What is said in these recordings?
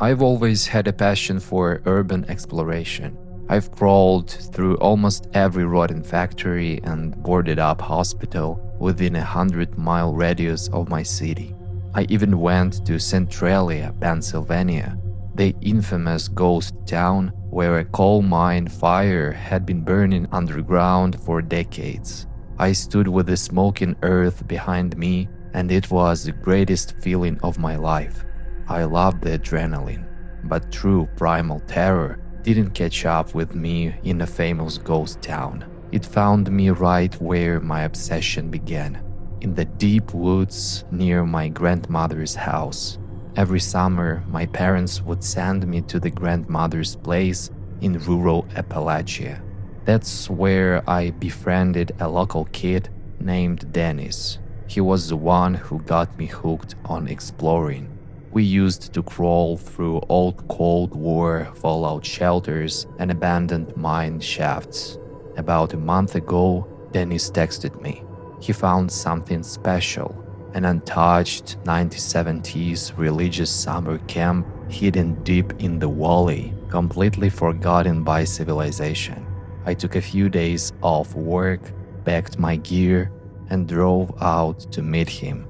I've always had a passion for urban exploration. I've crawled through almost every rotten factory and boarded up hospital within a 100-mile radius of my city. I even went to Centralia, Pennsylvania, the infamous ghost town where a coal mine fire had been burning underground for decades. I stood with the smoking earth behind me, and it was the greatest feeling of my life. I loved the adrenaline, but true primal terror didn't catch up with me in a famous ghost town. It found me right where my obsession began, in the deep woods near my grandmother's house. Every summer, my parents would send me to the grandmother's place in rural Appalachia. That's where I befriended a local kid named Dennis. He was the one who got me hooked on exploring. We used to crawl through old Cold War fallout shelters and abandoned mine shafts. About a month ago, Dennis texted me. He found something special, an untouched 1970s religious summer camp hidden deep in the valley, completely forgotten by civilization. I took a few days off work, packed my gear, and drove out to meet him.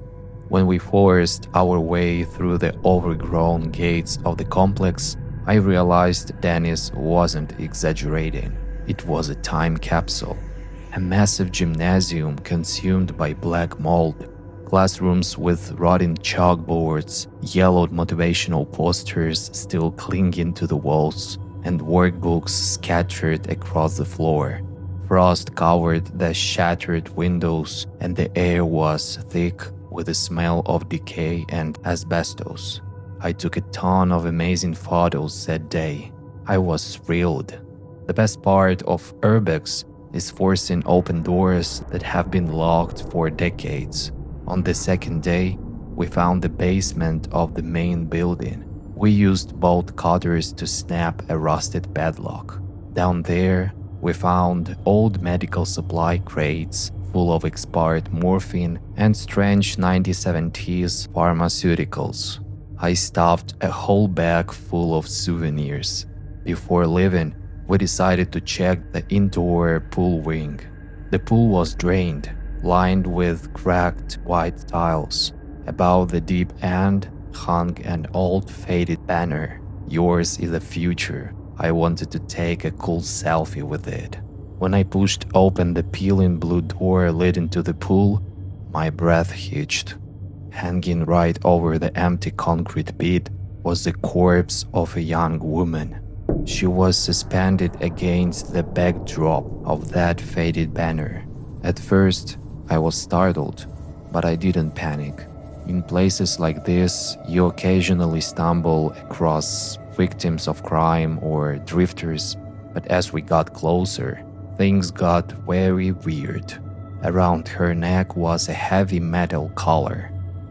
When we forced our way through the overgrown gates of the complex, I realized Dennis wasn't exaggerating. It was a time capsule. A massive gymnasium consumed by black mold, classrooms with rotting chalkboards, yellowed motivational posters still clinging to the walls, and workbooks scattered across the floor. Frost covered the shattered windows, and the air was thick with the smell of decay and asbestos. I took a ton of amazing photos that day. I was thrilled. The best part of urbex is forcing open doors that have been locked for decades. On the second day, we found the basement of the main building. We used bolt cutters to snap a rusted padlock. Down there, we found old medical supply crates full of expired morphine and strange 1970s pharmaceuticals. I stuffed a whole bag full of souvenirs. Before leaving, we decided to check the indoor pool wing. The pool was drained, lined with cracked white tiles. Above the deep end hung an old faded banner. "Yours is the future." I wanted to take a cool selfie with it. When I pushed open the peeling blue door leading to the pool, my breath hitched. Hanging right over the empty concrete pit was the corpse of a young woman. She was suspended against the backdrop of that faded banner. At first, I was startled, but I didn't panic. In places like this, you occasionally stumble across victims of crime or drifters, but as we got closer, things got very weird. Around her neck was a heavy metal collar.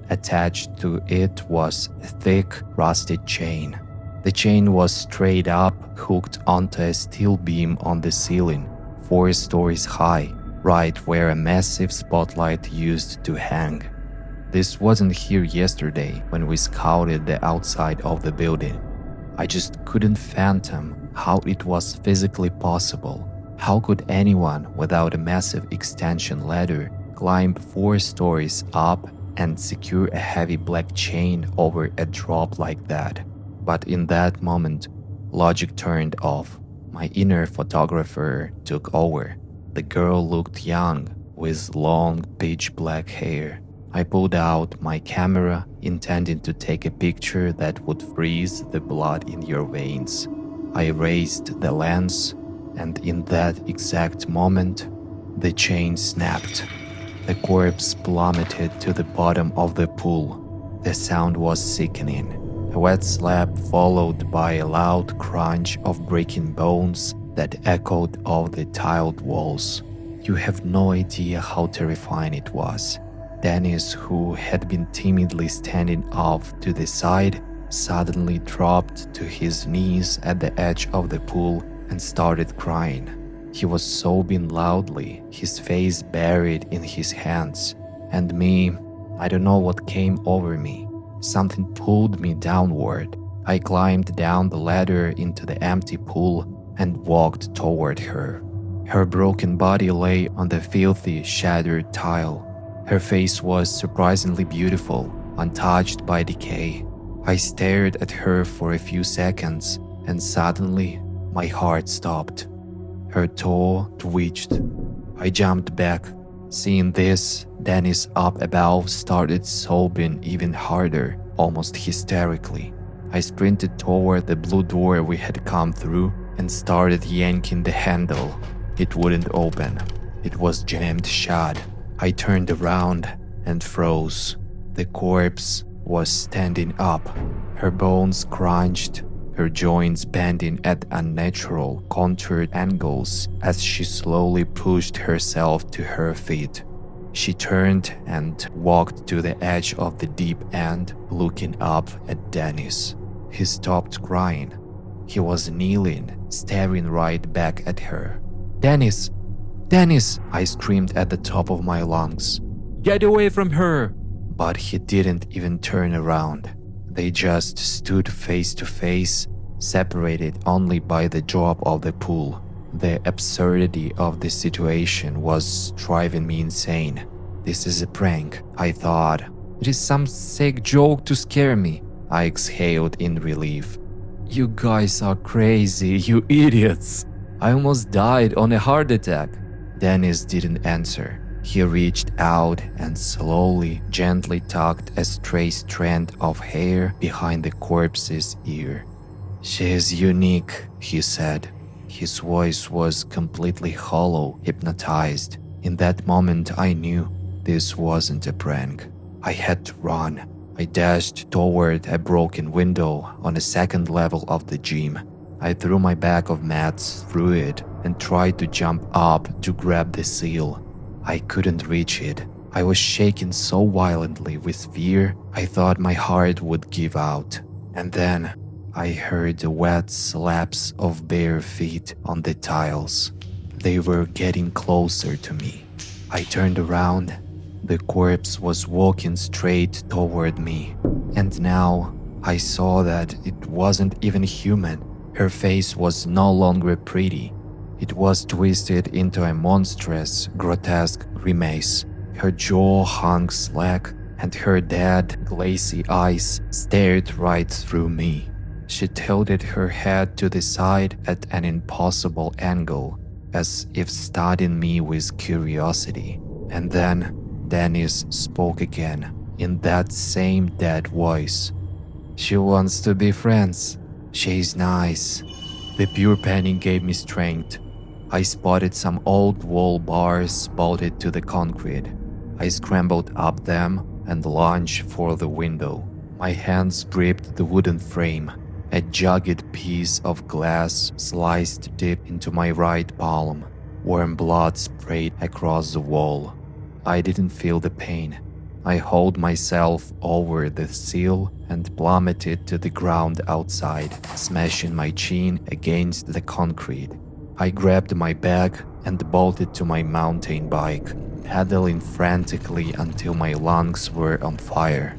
Attached to it was a thick, rusted chain. The chain was straight up, hooked onto a steel beam on the ceiling, 4 stories high, right where a massive spotlight used to hang. This wasn't here yesterday when we scouted the outside of the building. I just couldn't fathom how it was physically possible. How could anyone without a massive extension ladder climb 4 stories up and secure a heavy black chain over a drop like that? But in that moment, logic turned off. My inner photographer took over. The girl looked young, with long pitch black hair. I pulled out my camera, intending to take a picture that would freeze the blood in your veins. I raised the lens, and in that exact moment, the chain snapped. The corpse plummeted to the bottom of the pool. The sound was sickening. A wet slap followed by a loud crunch of breaking bones that echoed off the tiled walls. You have no idea how terrifying it was. Dennis, who had been timidly standing off to the side, suddenly dropped to his knees at the edge of the pool and started crying. He was sobbing loudly, his face buried in his hands. And me, I don't know what came over me. Something pulled me downward. I climbed down the ladder into the empty pool and walked toward her. Her broken body lay on the filthy, shattered tile. Her face was surprisingly beautiful, untouched by decay. I stared at her for a few seconds, and suddenly, my heart stopped. Her toe twitched. I jumped back. Seeing this, Dennis up above started sobbing even harder, almost hysterically. I sprinted toward the blue door we had come through and started yanking the handle. It wouldn't open. It was jammed shut. I turned around and froze. The corpse was standing up, her bones crunched, her joints bending at unnatural, contoured angles as she slowly pushed herself to her feet. She turned and walked to the edge of the deep end, looking up at Dennis. He stopped crying. He was kneeling, staring right back at her. "Dennis! Dennis!" I screamed at the top of my lungs. "Get away from her!" But he didn't even turn around. They just stood face to face, separated only by the drop of the pool. The absurdity of the situation was driving me insane. This is a prank, I thought. It is some sick joke to scare me. I exhaled in relief. You guys are crazy, you idiots. I almost died on a heart attack. Dennis didn't answer. He reached out and slowly, gently tucked a stray strand of hair behind the corpse's ear. "She is unique," he said. His voice was completely hollow, hypnotized. In that moment, I knew this wasn't a prank. I had to run. I dashed toward a broken window on the second level of the gym. I threw my bag of mats through it and tried to jump up to grab the seal. I couldn't reach it. I was shaking so violently with fear, I thought my heart would give out. And then I heard the wet slaps of bare feet on the tiles. They were getting closer to me. I turned around. The corpse was walking straight toward me. And now I saw that it wasn't even human. Her face was no longer pretty. It was twisted into a monstrous, grotesque grimace. Her jaw hung slack, and her dead, glassy eyes stared right through me. She tilted her head to the side at an impossible angle, as if studying me with curiosity. And then Dennis spoke again, in that same dead voice. "She wants to be friends. She's nice." The pure panic gave me strength. I spotted some old wall bars bolted to the concrete. I scrambled up them and lunged for the window. My hands gripped the wooden frame. A jagged piece of glass sliced deep into my right palm. Warm blood sprayed across the wall. I didn't feel the pain. I hauled myself over the sill and plummeted to the ground outside, smashing my chin against the concrete. I grabbed my bag and bolted to my mountain bike, pedaling frantically until my lungs were on fire.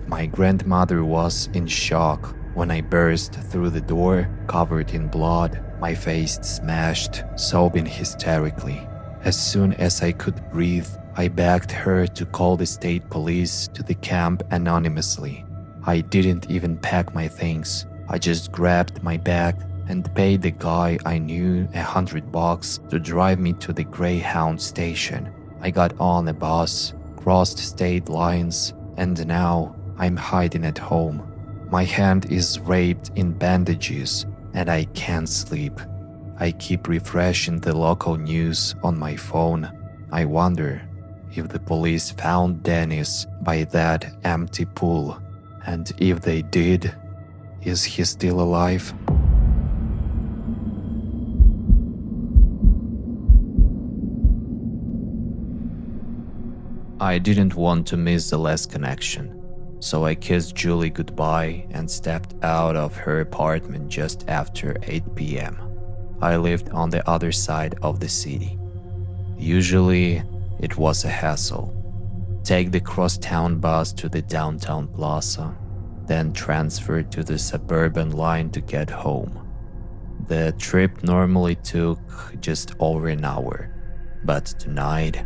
My grandmother was in shock when I burst through the door, covered in blood, my face smashed, sobbing hysterically. As soon as I could breathe, I begged her to call the state police to the camp anonymously. I didn't even pack my things. I just grabbed my bag and paid the guy I knew $100 to drive me to the Greyhound station. I got on a bus, crossed state lines, and now I'm hiding at home. My hand is wrapped in bandages and I can't sleep. I keep refreshing the local news on my phone. I wonder if the police found Dennis by that empty pool, and if they did, is he still alive? I didn't want to miss the last connection, so I kissed Julie goodbye and stepped out of her apartment just after 8 p.m. I lived on the other side of the city. Usually, it was a hassle. Take the crosstown bus to the downtown plaza, then transferred to the suburban line to get home. The trip normally took just over an hour, but tonight,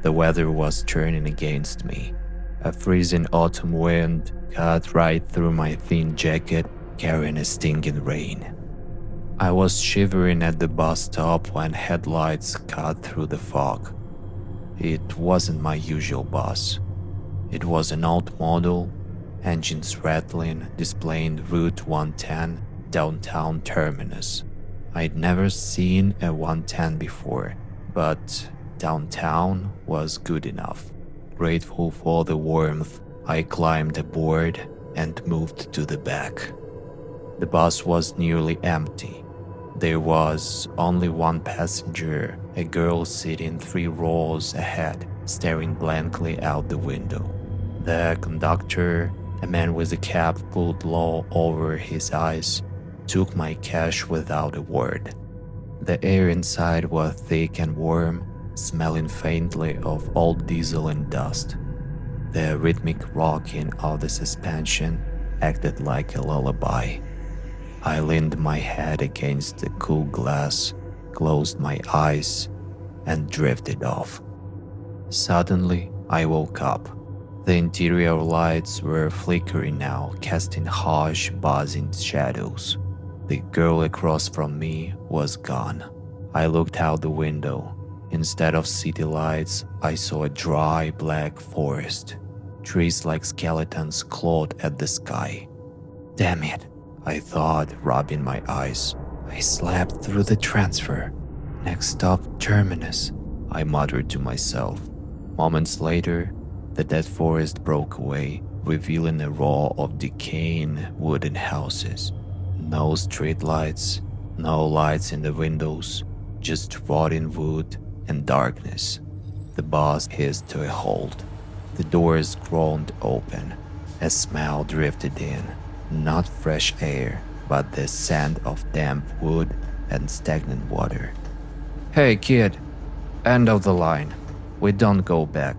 the weather was turning against me. A freezing autumn wind cut right through my thin jacket, carrying a stinging rain. I was shivering at the bus stop when headlights cut through the fog. It wasn't my usual bus. It was an old model, engines rattling, displaying Route 110 downtown terminus. I'd never seen a 110 before, but downtown was good enough. Grateful for the warmth, I climbed aboard and moved to the back. The bus was nearly empty. There was only one passenger, a girl sitting 3 rows ahead, staring blankly out the window. The conductor, a man with a cap pulled low over his eyes, took my cash without a word. The air inside was thick and warm, smelling faintly of old diesel and dust. The rhythmic rocking of the suspension acted like a lullaby. I leaned my head against the cool glass, closed my eyes, and drifted off. Suddenly, I woke up. The interior lights were flickering now, casting harsh, buzzing shadows. The girl across from me was gone. I looked out the window. Instead of city lights, I saw a dry, black forest. Trees like skeletons clawed at the sky. Damn it, I thought, rubbing my eyes. I slept through the transfer. Next stop, terminus, I muttered to myself. Moments later, the dead forest broke away, revealing a row of decaying wooden houses. No streetlights, no lights in the windows, just rotting wood and darkness. The bus hissed to a halt. The doors groaned open. A smell drifted in, not fresh air, but the scent of damp wood and stagnant water. Hey kid, end of the line. We don't go back,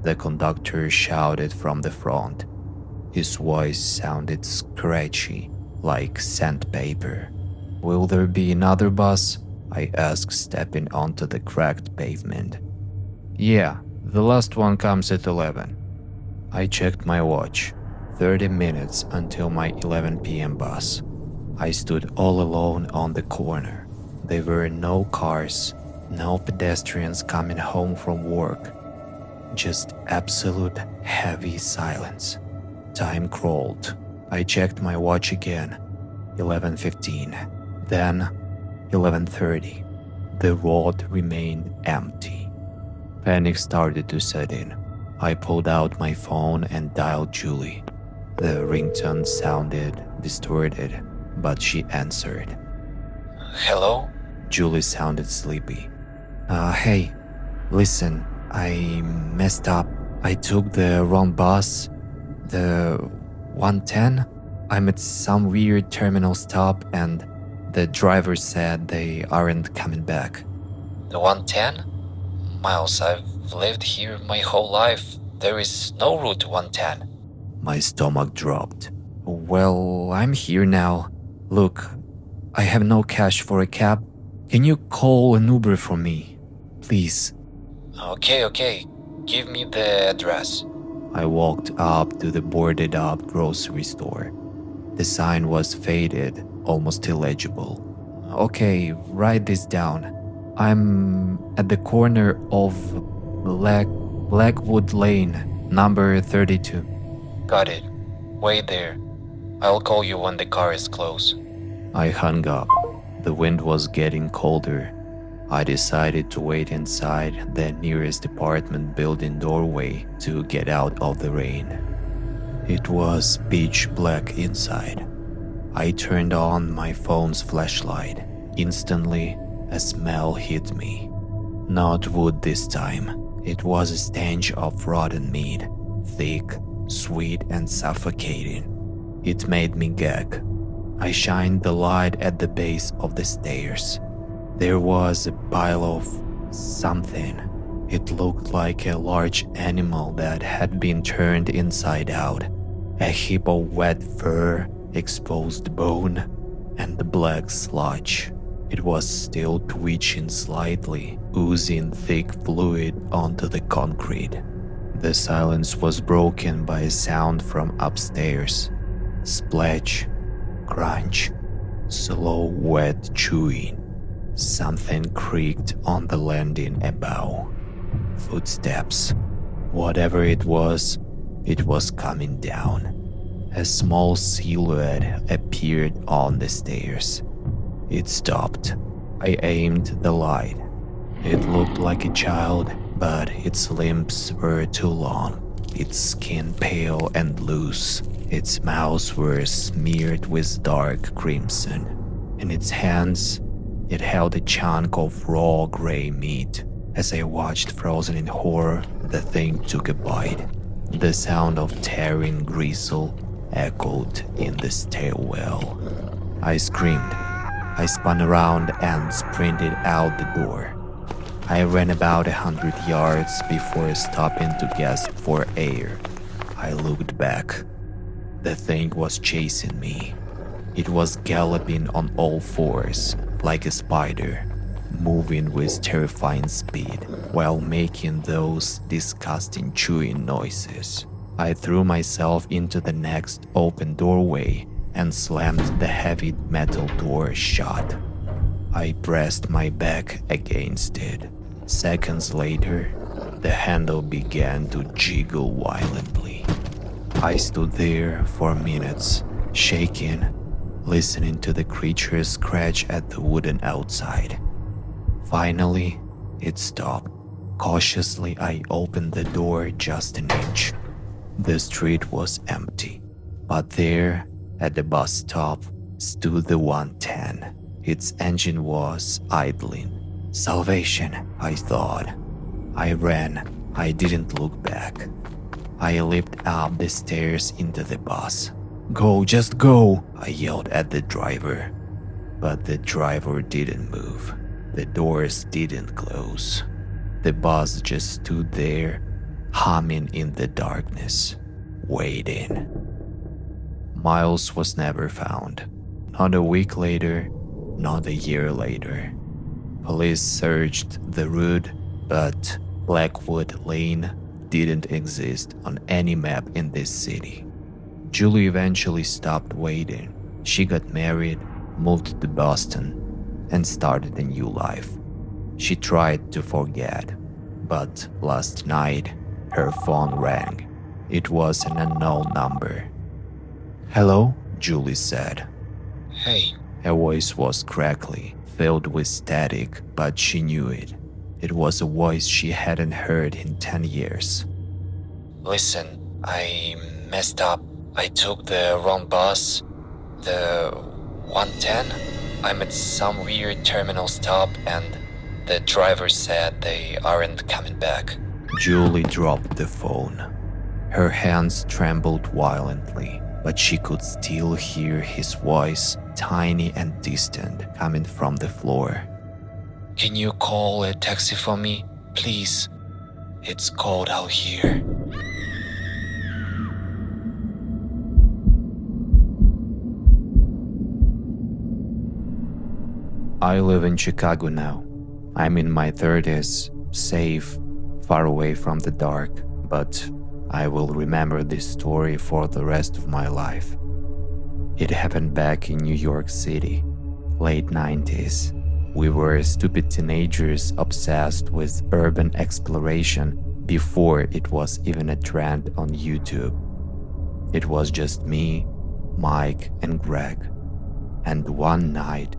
the conductor shouted from the front. His voice sounded scratchy, like sandpaper. Will there be another bus? I asked, stepping onto the cracked pavement. Yeah, the last one comes at 11. I checked my watch. 30 minutes until my 11 p.m. bus. I stood all alone on the corner. There were no cars, no pedestrians coming home from work. Just absolute heavy silence. Time crawled. I checked my watch again. 11:15. Then 11:30. The road remained empty. Panic started to set in. I pulled out my phone and dialed Julie. The ringtone sounded distorted, but she answered. Hello? Julie sounded sleepy. Hey, listen, I messed up. I took the wrong bus. The 110? I'm at some weird terminal stop and the driver said they aren't coming back. The 110? Miles, I've lived here my whole life. There is no Route 110. My stomach dropped. Well, I'm here now. Look, I have no cash for a cab. Can you call an Uber for me? Please. Okay. Give me the address. I walked up to the boarded up grocery store. The sign was faded, almost illegible. Okay, write this down. I'm at the corner of Blackwood Lane, number 32. Got it. Wait there. I'll call you when the car is close. I hung up. The wind was getting colder. I decided to wait inside the nearest apartment building doorway to get out of the rain. It was pitch black inside. I turned on my phone's flashlight. Instantly, a smell hit me. Not wood this time. It was a stench of rotten meat, thick, sweet and suffocating. It made me gag. I shined the light at the base of the stairs. There was a pile of something. It looked like a large animal that had been turned inside out. A heap of wet fur, exposed bone, and the black sludge. It was still twitching slightly, oozing thick fluid onto the concrete. The silence was broken by a sound from upstairs. Splash, crunch, slow wet chewing. Something creaked on the landing above. Footsteps. Whatever it was coming down. A small silhouette appeared on the stairs. It stopped. I aimed the light. It looked like a child, but its limbs were too long, its skin pale and loose. Its mouth were smeared with dark crimson. In its hands, it held a chunk of raw gray meat. As I watched frozen in horror, the thing took a bite. The sound of tearing gristle echoed in the stairwell. I screamed. I spun around and sprinted out the door. I ran about 100 yards before stopping to gasp for air. I looked back. The thing was chasing me. It was galloping on all fours, like a spider, moving with terrifying speed while making those disgusting chewing noises. I threw myself into the next open doorway and slammed the heavy metal door shut. I pressed my back against it. Seconds later, the handle began to jiggle violently. I stood there for minutes, shaking, listening to the creature scratch at the wooden outside. Finally, it stopped. Cautiously, I opened the door just an inch. The street was empty, but there, at the bus stop, stood the 110. Its engine was idling. Salvation, I thought. I ran. I didn't look back. I leaped up the stairs into the bus. "Go, just go!" I yelled at the driver. But the driver didn't move. The doors didn't close. The bus just stood there, humming in the darkness, waiting. Miles was never found. Not a week later, not a year later. Police searched the route, but Blackwood Lane didn't exist on any map in this city. Julie eventually stopped waiting. She got married, moved to Boston, and started a new life. She tried to forget, but last night, her phone rang. It was an unknown number. "Hello?" Julie said. Hey, Her voice was crackly, filled with static, but she knew it. It was a voice she hadn't heard in 10 years. listen, I messed up. I took the wrong bus. The 110? I'm at some weird terminal stop and the driver said they aren't coming back. Julie dropped the phone. Her hands trembled violently, but she could still hear his voice, tiny and distant, coming from the floor. Can you call a taxi for me, please? It's cold out here. I live in Chicago now. I'm in my 30s, safe, far away from the dark, but I will remember this story for the rest of my life. It happened back in New York City, late 90s. We were stupid teenagers obsessed with urban exploration before it was even a trend on YouTube. It was just me, Mike, and Greg. And one night,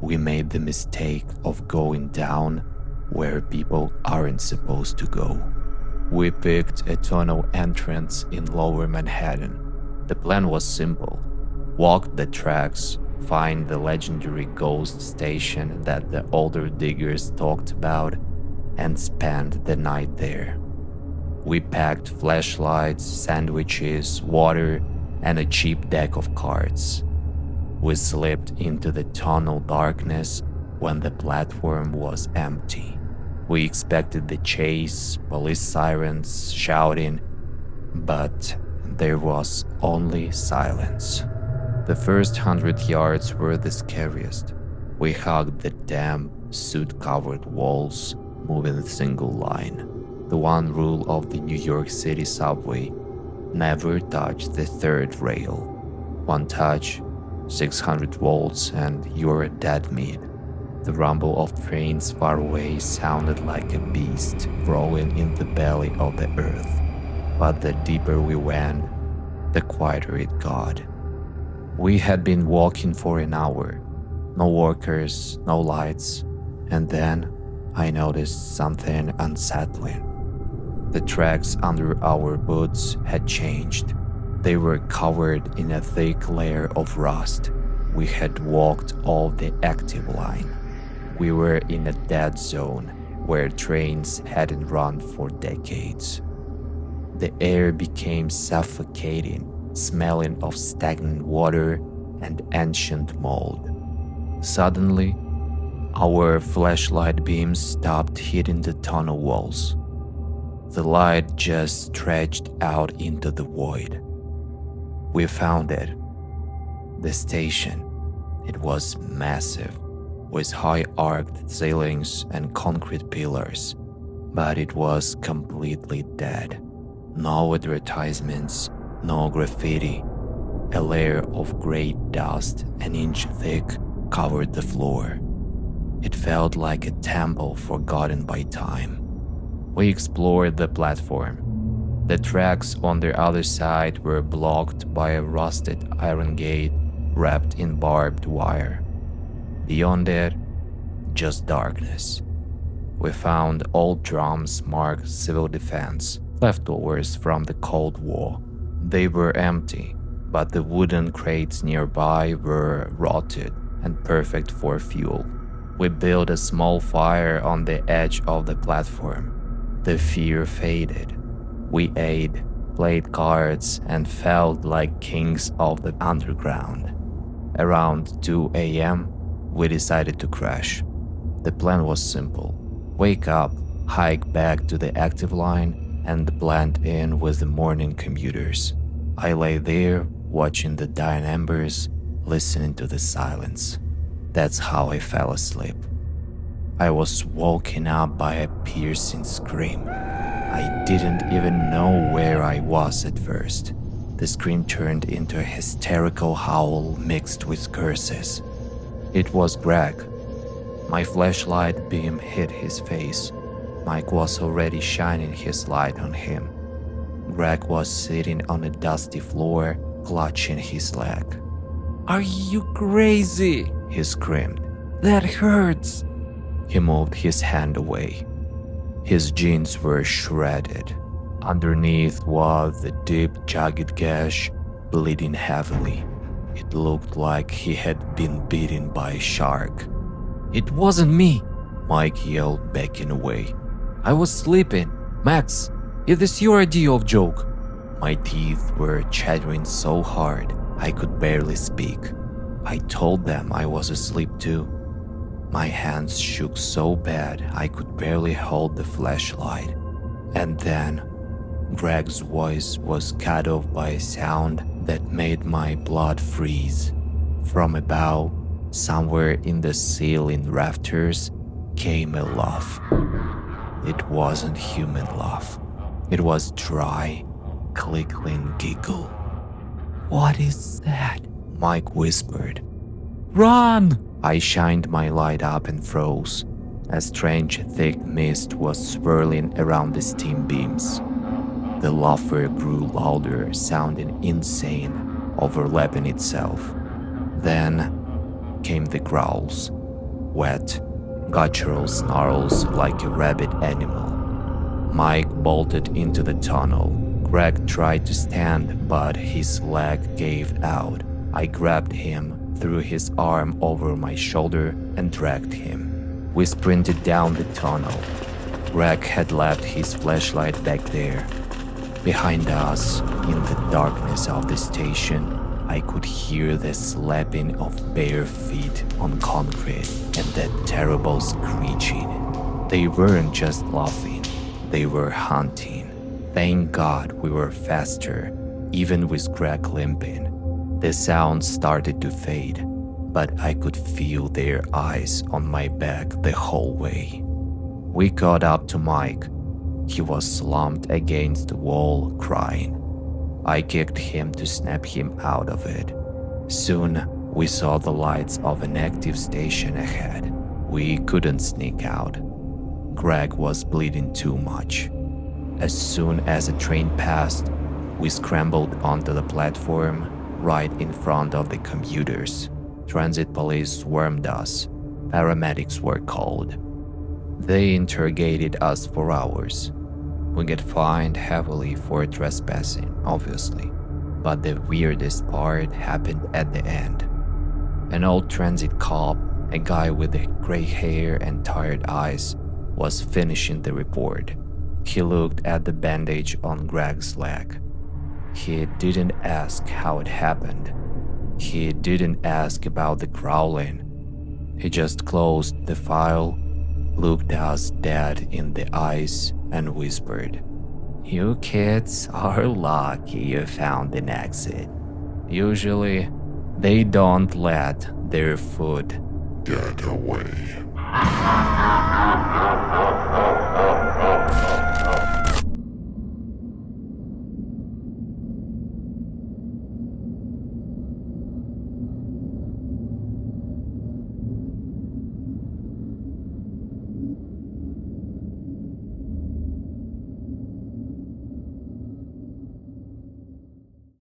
we made the mistake of going down where people aren't supposed to go. We picked a tunnel entrance in Lower Manhattan. The plan was simple. Walk the tracks, find the legendary ghost station that the older diggers talked about, and spend the night there. We packed flashlights, sandwiches, water, and a cheap deck of cards. We slipped into the tunnel darkness when the platform was empty. We expected the chase, police sirens, shouting, but There was only silence. The first 100 yards were the scariest. We hugged the damp, soot-covered walls, moving in single line. The one rule of the New York City subway: never touch the third rail. One touch, 600 volts, and you're dead meat. The rumble of trains far away sounded like a beast growing in the belly of the earth. But the deeper we went, the quieter it got. We had been walking for an hour. No workers, no lights. And then I noticed something unsettling. The tracks under our boots had changed. They were covered in a thick layer of rust. We had walked off the active line. We were in a dead zone where trains hadn't run for decades. The air became suffocating, smelling of stagnant water and ancient mold. Suddenly, our flashlight beams stopped hitting the tunnel walls. The light just stretched out into the void. We found it. The station. It was massive, with high arched ceilings and concrete pillars, but it was completely dead. No advertisements, no graffiti. A layer of gray dust, an inch thick, covered the floor. It felt like a temple forgotten by time. We explored the platform. The tracks on the other side were blocked by a rusted iron gate wrapped in barbed wire. Beyond it, just darkness. We found old drums marked civil defense, leftovers from the Cold War. They were empty, but the wooden crates nearby were rotted and perfect for fuel. We built a small fire on the edge of the platform. The fear faded. We ate, played cards, and felt like kings of the underground. Around 2 a.m., we decided to crash. The plan was simple: wake up, hike back to the active line, and blend in with the morning commuters. I lay there, watching the dying embers, listening to the silence. That's how I fell asleep. I was woken up by a piercing scream. I didn't even know where I was at first. The scream turned into a hysterical howl mixed with curses. It was Greg. My flashlight beam hit his face. Mike was already shining his light on him. Greg was sitting on a dusty floor, clutching his leg. "Are you crazy?" He screamed. "That hurts." He moved his hand away. His jeans were shredded. Underneath was a deep, jagged gash, bleeding heavily. It looked like he had been bitten by a shark. "It wasn't me," Mike yelled, backing away. "I was sleeping. Max, is this your idea of joke?" My teeth were chattering so hard I could barely speak. I told them I was asleep too. My hands shook so bad I could barely hold the flashlight. And then, Greg's voice was cut off by a sound that made my blood freeze. From above, somewhere in the ceiling rafters, came a laugh. It wasn't human laugh. It was dry, clickling giggle. "What is that?" Mike whispered. "Run!" I shined my light up and froze. A strange thick mist was swirling around the steam beams. The laughter grew louder, sounding insane, overlapping itself. Then came the growls, wet, guttural snarls like a rabid animal. Mike bolted into the tunnel. Greg tried to stand, but his leg gave out. I grabbed him, threw his arm over my shoulder, and dragged him. We sprinted down the tunnel. Greg had left his flashlight back there. Behind us, in the darkness of the station, I could hear the slapping of bare feet on concrete and that terrible screeching. They weren't just laughing, they were hunting. Thank God we were faster. Even with Greg limping, the sound started to fade, but I could feel their eyes on my back the whole way. We caught up to Mike. He was slumped against the wall, crying. I kicked him to snap him out of it. Soon, we saw the lights of an active station ahead. We couldn't sneak out. Greg was bleeding too much. As soon as a train passed, we scrambled onto the platform right in front of the commuters. Transit police swarmed us. Paramedics were called. They interrogated us for hours. We got fined heavily for trespassing, obviously. But the weirdest part happened at the end. An old transit cop, a guy with gray hair and tired eyes, was finishing the report. He looked at the bandage on Greg's leg. He didn't ask how it happened. He didn't ask about the growling. He just closed the file, looked us dead in the eyes, and whispered, "You kids are lucky you found an exit. Usually, they don't let their food get away."